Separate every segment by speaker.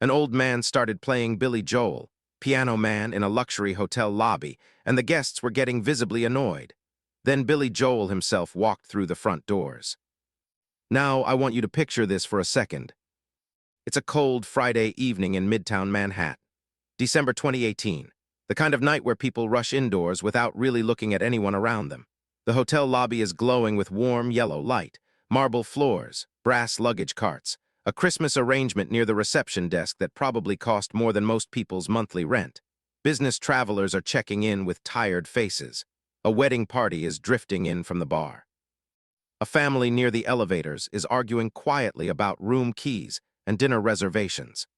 Speaker 1: An old man started playing Billy Joel, Piano Man, in a luxury hotel lobby, and the guests were getting visibly annoyed. Then Billy Joel himself walked through the front doors. Now, I want you to picture this for a second. It's a cold Friday evening in Midtown Manhattan, December 2018, the kind of night where people rush indoors without really looking at anyone around them. The hotel lobby is glowing with warm yellow light, marble floors, brass luggage carts, a Christmas arrangement near the reception desk that probably cost more than most people's monthly rent. Business travelers are checking in with tired faces. A wedding party is drifting in from the bar. A family near the elevators is arguing quietly about room keys and dinner reservations.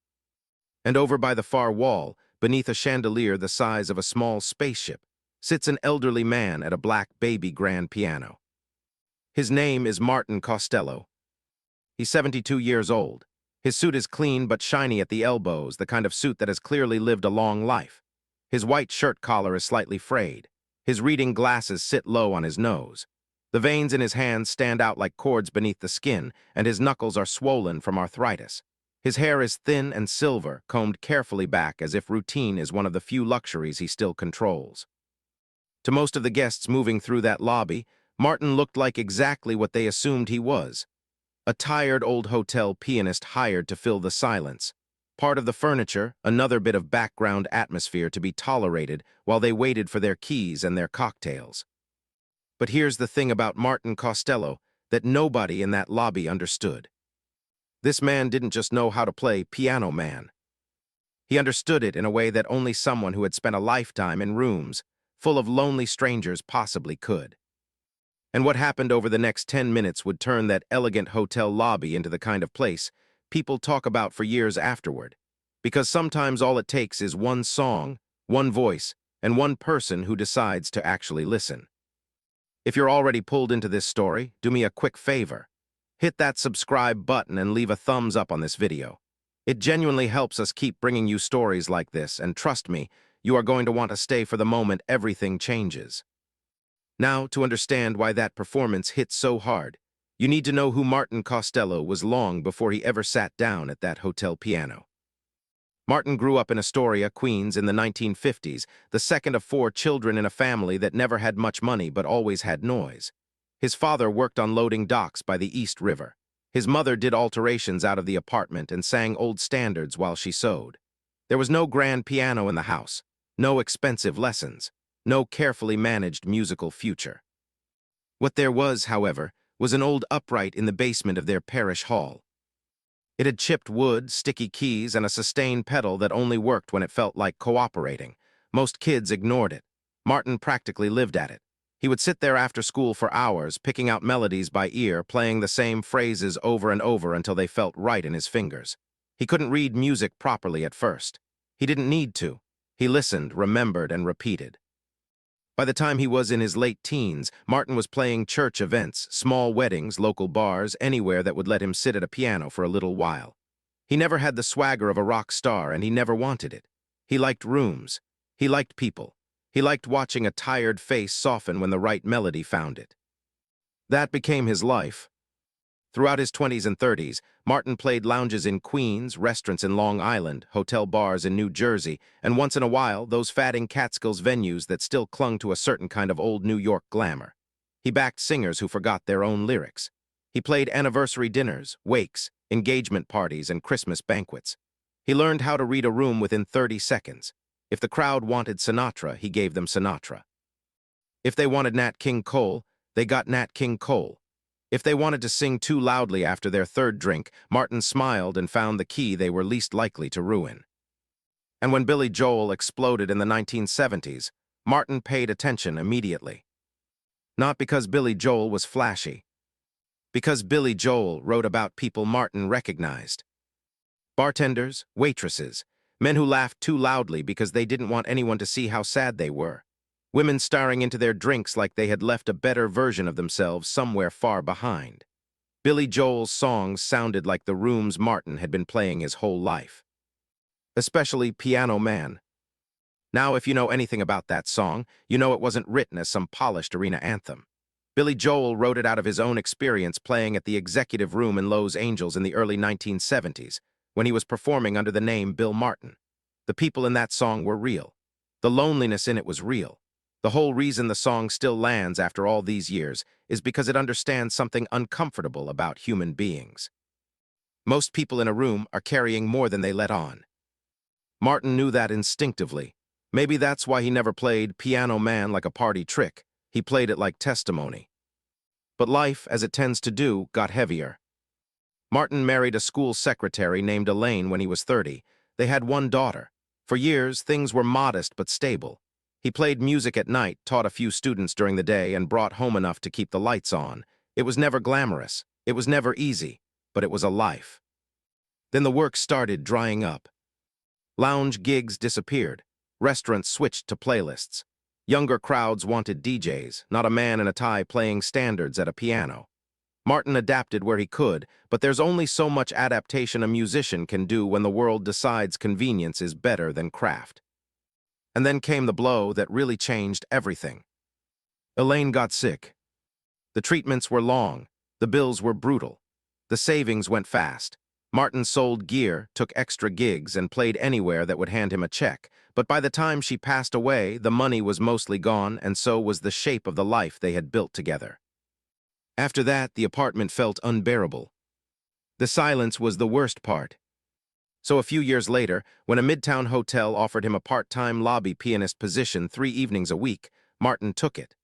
Speaker 1: And over by the far wall, beneath a chandelier the size of a small spaceship, sits an elderly man at a black baby grand piano. His name is Martin Costello. He's 72 years old. His suit is clean but shiny at the elbows, the kind of suit that has clearly lived a long life. His white shirt collar is slightly frayed. His reading glasses sit low on his nose. The veins in his hands stand out like cords beneath the skin, and his knuckles are swollen from arthritis. His hair is thin and silver, combed carefully back as if routine is one of the few luxuries he still controls. To most of the guests moving through that lobby, Martin looked like exactly what they assumed he was. A tired old hotel pianist hired to fill the silence. Part of the furniture, another bit of background atmosphere to be tolerated while they waited for their keys and their cocktails. But here's the thing about Martin Costello that nobody in that lobby understood. This man didn't just know how to play Piano Man. He understood it in a way that only someone who had spent a lifetime in rooms full of lonely strangers possibly could. And what happened over the next 10 minutes would turn that elegant hotel lobby into the kind of place people talk about for years afterward. Because sometimes all it takes is one song, one voice, and one person who decides to actually listen. If you're already pulled into this story, do me a quick favor. Hit that subscribe button and leave a thumbs up on this video. It genuinely helps us keep bringing you stories like this, and trust me, you are going to want to stay for the moment everything changes. Now, to understand why that performance hit so hard, you need to know who Martin Costello was long before he ever sat down at that hotel piano. Martin grew up in Astoria, Queens in the 1950s, the second of 4 children in a family that never had much money but always had noise. His father worked on loading docks by the East River. His mother did alterations out of the apartment and sang old standards while she sewed. There was no grand piano in the house, no expensive lessons, no carefully managed musical future. What there was, however, was an old upright in the basement of their parish hall. It had chipped wood, sticky keys, and a sustained pedal that only worked when it felt like cooperating. Most kids ignored it. Martin practically lived at it. He would sit there after school for hours, picking out melodies by ear, playing the same phrases over and over until they felt right in his fingers. He couldn't read music properly at first. He didn't need to. He listened, remembered, and repeated. By the time he was in his late teens, Martin was playing church events, small weddings, local bars, anywhere that would let him sit at a piano for a little while. He never had the swagger of a rock star, and he never wanted it. He liked rooms. He liked people. He liked watching a tired face soften when the right melody found it. That became his life. Throughout his 20s and 30s, Martin played lounges in Queens, restaurants in Long Island, hotel bars in New Jersey, and once in a while, those fatting Catskills venues that still clung to a certain kind of old New York glamour. He backed singers who forgot their own lyrics. He played anniversary dinners, wakes, engagement parties, and Christmas banquets. He learned how to read a room within 30 seconds. If the crowd wanted Sinatra, he gave them Sinatra. If they wanted Nat King Cole, they got Nat King Cole. If they wanted to sing too loudly after their third drink, Martin smiled and found the key they were least likely to ruin. And when Billy Joel exploded in the 1970s, Martin paid attention immediately. Not because Billy Joel was flashy. Because Billy Joel wrote about people Martin recognized. Bartenders, waitresses, men who laughed too loudly because they didn't want anyone to see how sad they were. Women staring into their drinks like they had left a better version of themselves somewhere far behind. Billy Joel's songs sounded like the rooms Martin had been playing his whole life. Especially Piano Man. Now, if you know anything about that song, you know it wasn't written as some polished arena anthem. Billy Joel wrote it out of his own experience playing at the Executive Room in Los Angeles in the early 1970s, when he was performing under the name Bill Martin. The people in that song were real. The loneliness in it was real. The whole reason the song still lands after all these years is because it understands something uncomfortable about human beings. Most people in a room are carrying more than they let on. Martin knew that instinctively. Maybe that's why he never played Piano Man like a party trick. He played it like testimony. But life, as it tends to do, got heavier. Martin married a school secretary named Elaine when he was 30. They had one daughter. For years, things were modest but stable. He played music at night, taught a few students during the day, and brought home enough to keep the lights on. It was never glamorous. It was never easy, but it was a life. Then the work started drying up. Lounge gigs disappeared. Restaurants switched to playlists. Younger crowds wanted DJs, not a man in a tie playing standards at a piano. Martin adapted where he could, but there's only so much adaptation a musician can do when the world decides convenience is better than craft. And then came the blow that really changed everything. Elaine got sick. The treatments were long. The bills were brutal. The savings went fast. Martin sold gear, took extra gigs, and played anywhere that would hand him a check. But by the time she passed away, the money was mostly gone, and so was the shape of the life they had built together. After that, the apartment felt unbearable. The silence was the worst part. So a few years later, when a Midtown hotel offered him a part-time lobby pianist position 3 evenings a week, Martin took it.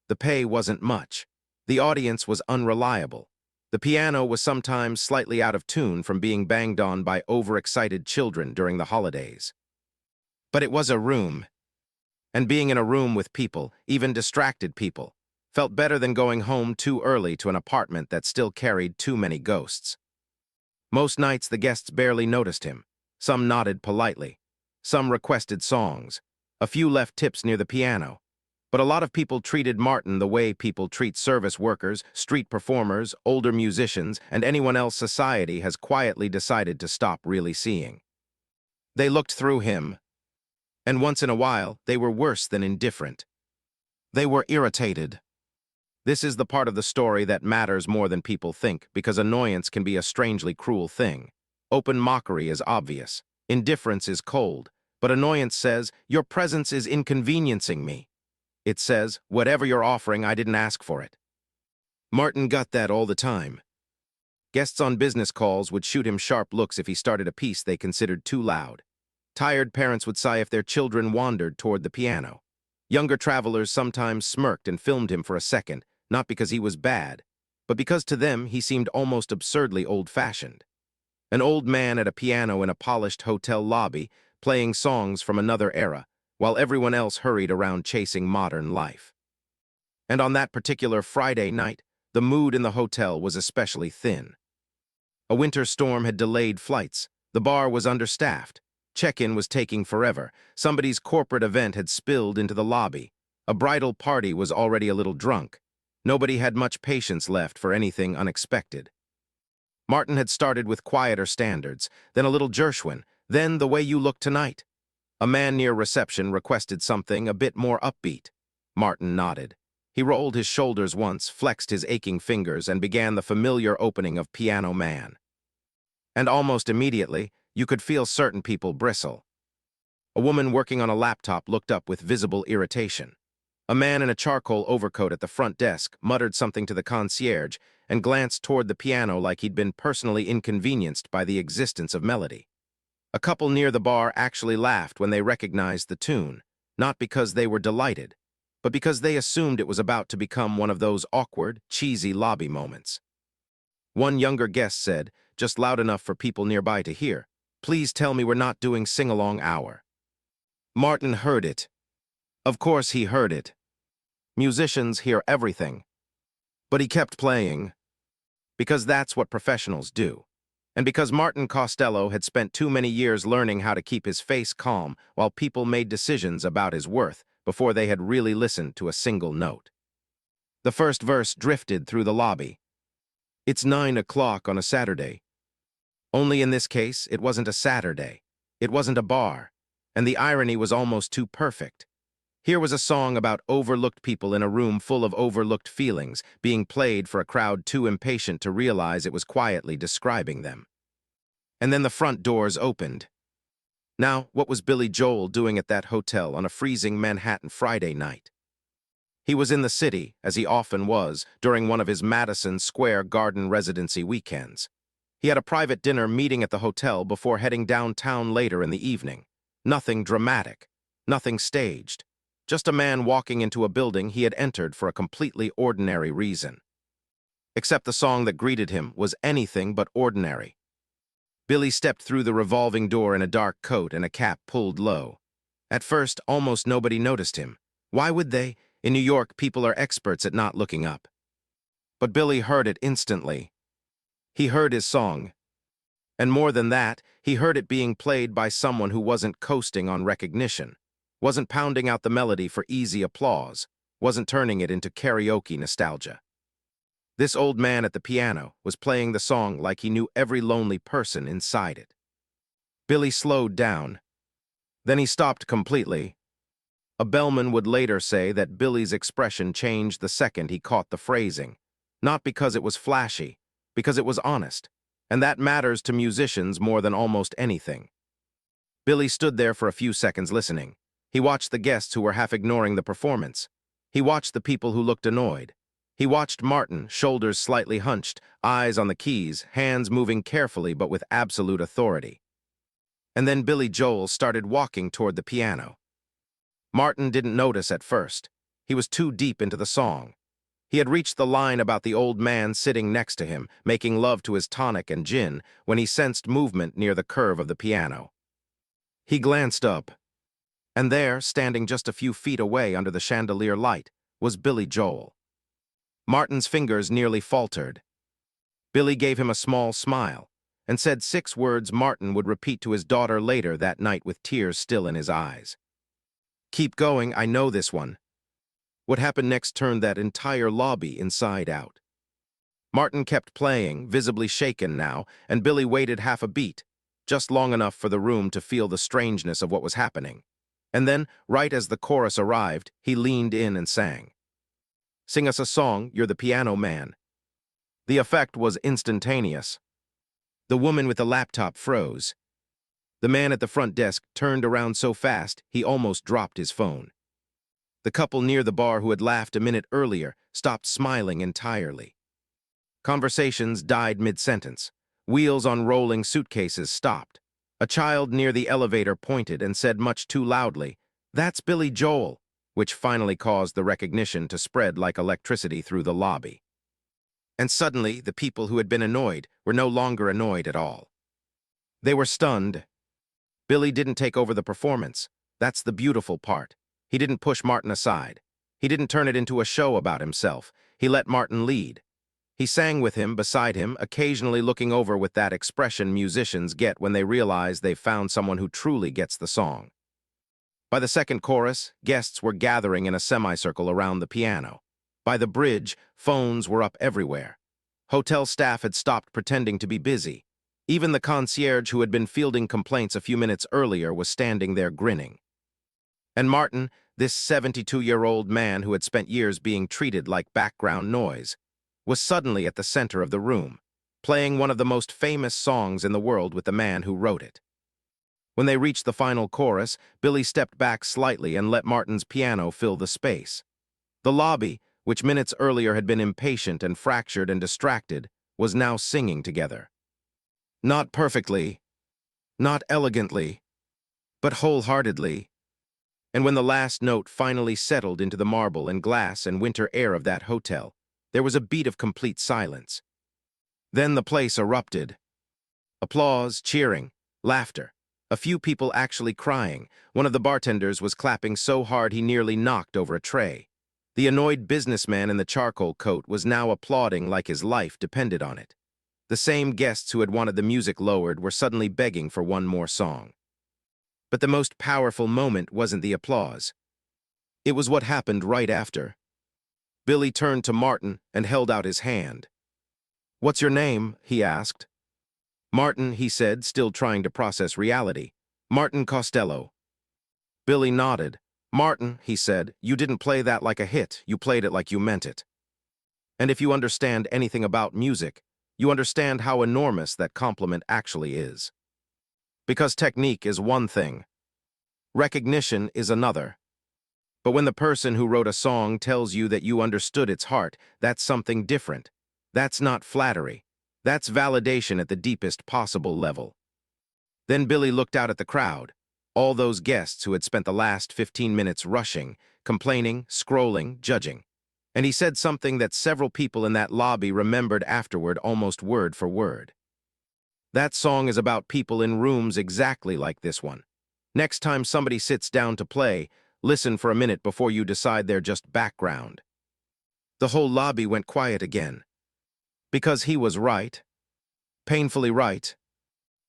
Speaker 1: The pay wasn't much. The audience was unreliable. The piano was sometimes slightly out of tune from being banged on by overexcited children during the holidays. But it was a room. And being in a room with people, even distracted people, felt better than going home too early to an apartment that still carried too many ghosts. Most nights the guests barely noticed him. Some nodded politely. Some requested songs. A few left tips near the piano. But a lot of people treated Martin the way people treat service workers, street performers, older musicians, and anyone else society has quietly decided to stop really seeing. They looked through him. And once in a while, they were worse than indifferent. They were irritated. This is the part of the story that matters more than people think, because annoyance can be a strangely cruel thing. Open mockery is obvious. Indifference is cold. But annoyance says, your presence is inconveniencing me. It says, whatever you're offering, I didn't ask for it. Martin got that all the time. Guests on business calls would shoot him sharp looks if he started a piece they considered too loud. Tired parents would sigh if their children wandered toward the piano. Younger travelers sometimes smirked and filmed him for a second, not because he was bad, but because to them he seemed almost absurdly old-fashioned. An old man at a piano in a polished hotel lobby, playing songs from another era, while everyone else hurried around chasing modern life. And on that particular Friday night, the mood in the hotel was especially thin. A winter storm had delayed flights. The bar was understaffed. Check-in was taking forever. Somebody's corporate event had spilled into the lobby. A bridal party was already a little drunk. Nobody had much patience left for anything unexpected. Martin had started with quieter standards, then a little Gershwin, then The Way You Look Tonight. A man near reception requested something a bit more upbeat. Martin nodded. He rolled his shoulders once, flexed his aching fingers, and began the familiar opening of Piano Man. And almost immediately, you could feel certain people bristle. A woman working on a laptop looked up with visible irritation. A man in a charcoal overcoat at the front desk muttered something to the concierge and glanced toward the piano like he'd been personally inconvenienced by the existence of melody. A couple near the bar actually laughed when they recognized the tune, not because they were delighted, but because they assumed it was about to become one of those awkward, cheesy lobby moments. One younger guest said, just loud enough for people nearby to hear, "Please tell me we're not doing sing-along hour." Martin heard it. Of course he heard it. Musicians hear everything. But he kept playing, because that's what professionals do. And because Martin Costello had spent too many years learning how to keep his face calm while people made decisions about his worth before they had really listened to a single note. The first verse drifted through the lobby. It's 9 o'clock on a Saturday. Only in this case, it wasn't a Saturday. It wasn't a bar. And the irony was almost too perfect. Here was a song about overlooked people in a room full of overlooked feelings, being played for a crowd too impatient to realize it was quietly describing them. And then the front doors opened. Now, what was Billy Joel doing at that hotel on a freezing Manhattan Friday night? He was in the city, as he often was, during one of his Madison Square Garden residency weekends. He had a private dinner meeting at the hotel before heading downtown later in the evening. Nothing dramatic, nothing staged. Just a man walking into a building he had entered for a completely ordinary reason. Except the song that greeted him was anything but ordinary. Billy stepped through the revolving door in a dark coat and a cap pulled low. At first, almost nobody noticed him. Why would they? In New York, people are experts at not looking up. But Billy heard it instantly. He heard his song. And more than that, he heard it being played by someone who wasn't coasting on recognition, wasn't pounding out the melody for easy applause, wasn't turning it into karaoke nostalgia. This old man at the piano was playing the song like he knew every lonely person inside it. Billy slowed down. Then he stopped completely. A bellman would later say that Billy's expression changed the second he caught the phrasing, not because it was flashy, because it was honest, and that matters to musicians more than almost anything. Billy stood there for a few seconds listening. He watched the guests who were half ignoring the performance. He watched the people who looked annoyed. He watched Martin, shoulders slightly hunched, eyes on the keys, hands moving carefully but with absolute authority. And then Billy Joel started walking toward the piano. Martin didn't notice at first. He was too deep into the song. He had reached the line about the old man sitting next to him, making love to his tonic and gin, when he sensed movement near the curve of the piano. He glanced up, and there, standing just a few feet away under the chandelier light, was Billy Joel. Martin's fingers nearly faltered. Billy gave him a small smile, and said 6 words Martin would repeat to his daughter later that night with tears still in his eyes. "Keep going, I know this one." What happened next turned that entire lobby inside out. Martin kept playing, visibly shaken now, and Billy waited half a beat, just long enough for the room to feel the strangeness of what was happening. And then, right as the chorus arrived, he leaned in and sang. "Sing us a song, you're the piano man." The effect was instantaneous. The woman with the laptop froze. The man at the front desk turned around so fast he almost dropped his phone. The couple near the bar who had laughed a minute earlier stopped smiling entirely. Conversations died mid-sentence. Wheels on rolling suitcases stopped. A child near the elevator pointed and said much too loudly, "That's Billy Joel," which finally caused the recognition to spread like electricity through the lobby. And suddenly, the people who had been annoyed were no longer annoyed at all. They were stunned. Billy didn't take over the performance. That's the beautiful part. He didn't push Martin aside. He didn't turn it into a show about himself. He let Martin lead. He sang with him, beside him, occasionally looking over with that expression musicians get when they realize they've found someone who truly gets the song. By the second chorus, guests were gathering in a semicircle around the piano. By the bridge, phones were up everywhere. Hotel staff had stopped pretending to be busy. Even the concierge who had been fielding complaints a few minutes earlier was standing there grinning. And Martin, this 72-year-old man who had spent years being treated like background noise, was suddenly at the center of the room, playing one of the most famous songs in the world with the man who wrote it. When they reached the final chorus, Billy stepped back slightly and let Martin's piano fill the space. The lobby, which minutes earlier had been impatient and fractured and distracted, was now singing together. Not perfectly, not elegantly, but wholeheartedly. And when the last note finally settled into the marble and glass and winter air of that hotel, there was a beat of complete silence. Then the place erupted. Applause, cheering, laughter. A few people actually crying. One of the bartenders was clapping so hard he nearly knocked over a tray. The annoyed businessman in the charcoal coat was now applauding like his life depended on it. The same guests who had wanted the music lowered were suddenly begging for one more song. But the most powerful moment wasn't the applause. It was what happened right after. Billy turned to Martin and held out his hand. "What's your name?" he asked. "Martin," he said, still trying to process reality. "Martin Costello." Billy nodded. "Martin," he said, "you didn't play that like a hit, you played it like you meant it. And if you understand anything about music, you understand how enormous that compliment actually is. Because technique is one thing, recognition is another. But when the person who wrote a song tells you that you understood its heart, that's something different. That's not flattery. That's validation at the deepest possible level. Then Billy looked out at the crowd, all those guests who had spent the last 15 minutes rushing, complaining, scrolling, judging. And he said something that several people in that lobby remembered afterward almost word for word. That song is about people in rooms exactly like this one. Next time somebody sits down to play, listen for a minute before you decide they're just background. The whole lobby went quiet again. Because he was right. Painfully right.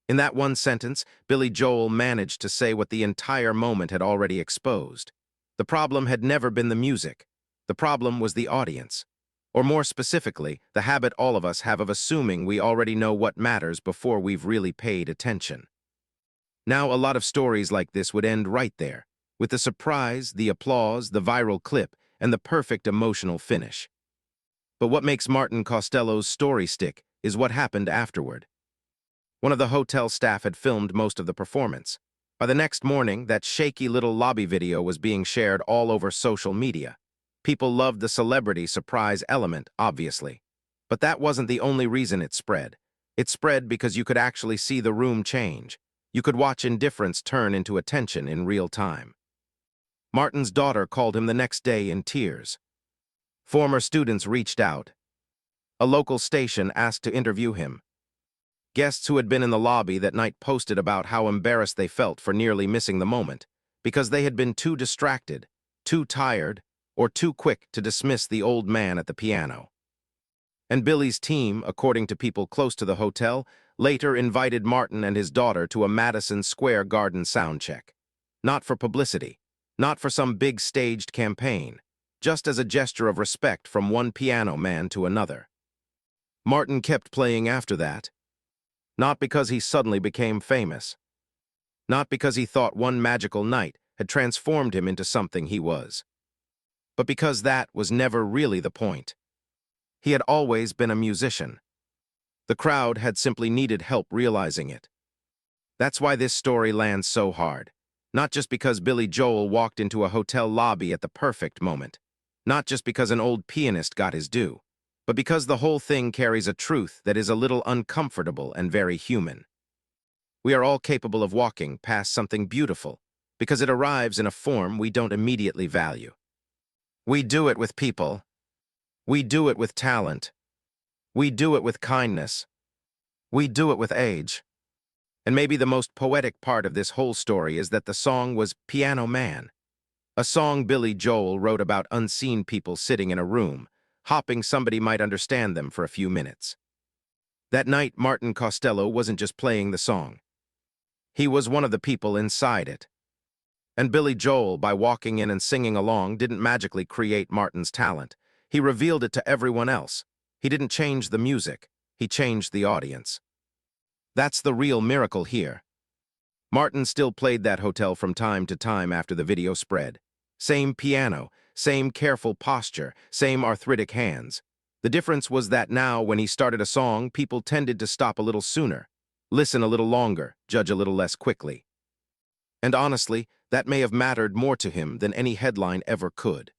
Speaker 1: In that one sentence, Billy Joel managed to say what the entire moment had already exposed. The problem had never been the music. The problem was the audience. Or more specifically, the habit all of us have of assuming we already know what matters before we've really paid attention. Now, a lot of stories like this would end right there, with the surprise, the applause, the viral clip, and the perfect emotional finish. But what makes Martin Costello's story stick is what happened afterward. One of the hotel staff had filmed most of the performance. By the next morning, that shaky little lobby video was being shared all over social media. People loved the celebrity surprise element, obviously. But that wasn't the only reason it spread. It spread because you could actually see the room change. You could watch indifference turn into attention in real time. Martin's daughter called him the next day in tears. Former students reached out. A local station asked to interview him. Guests who had been in the lobby that night posted about how embarrassed they felt for nearly missing the moment, because they had been too distracted, too tired, or too quick to dismiss the old man at the piano. And Billy's team, according to people close to the hotel, later invited Martin and his daughter to a Madison Square Garden soundcheck. Not for publicity, not for some big staged campaign, just as a gesture of respect from one piano man to another. Martin kept playing after that, not because he suddenly became famous, not because he thought one magical night had transformed him into something he was, but because that was never really the point. He had always been a musician. The crowd had simply needed help realizing it. That's why this story lands so hard, not just because Billy Joel walked into a hotel lobby at the perfect moment, not just because an old pianist got his due, but because the whole thing carries a truth that is a little uncomfortable and very human. We are all capable of walking past something beautiful because it arrives in a form we don't immediately value. We do it with people. We do it with talent. We do it with kindness. We do it with age. And maybe the most poetic part of this whole story is that the song was Piano Man, a song Billy Joel wrote about unseen people sitting in a room, hoping somebody might understand them for a few minutes. That night, Martin Costello wasn't just playing the song. He was one of the people inside it. And Billy Joel, by walking in and singing along, didn't magically create Martin's talent. He revealed it to everyone else. He didn't change the music. He changed the audience. That's the real miracle here. Martin still played that hotel from time to time after the video spread. Same piano, same careful posture, same arthritic hands. The difference was that now, when he started a song, people tended to stop a little sooner, listen a little longer, judge a little less quickly. And honestly, that may have mattered more to him than any headline ever could.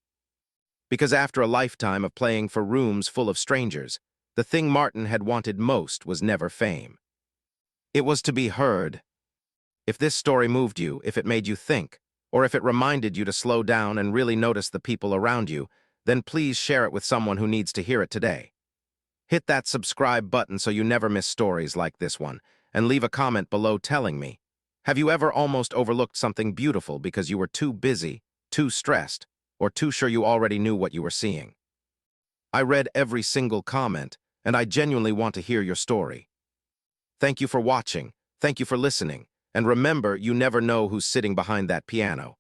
Speaker 1: Because after a lifetime of playing for rooms full of strangers, the thing Martin had wanted most was never fame. It was to be heard. If this story moved you, if it made you think, or if it reminded you to slow down and really notice the people around you, then please share it with someone who needs to hear it today. Hit that subscribe button so you never miss stories like this one, and leave a comment below telling me, have you ever almost overlooked something beautiful because you were too busy, too stressed, or too sure you already knew what you were seeing? I read every single comment, and I genuinely want to hear your story. Thank you for watching, thank you for listening, and remember, you never know who's sitting behind that piano.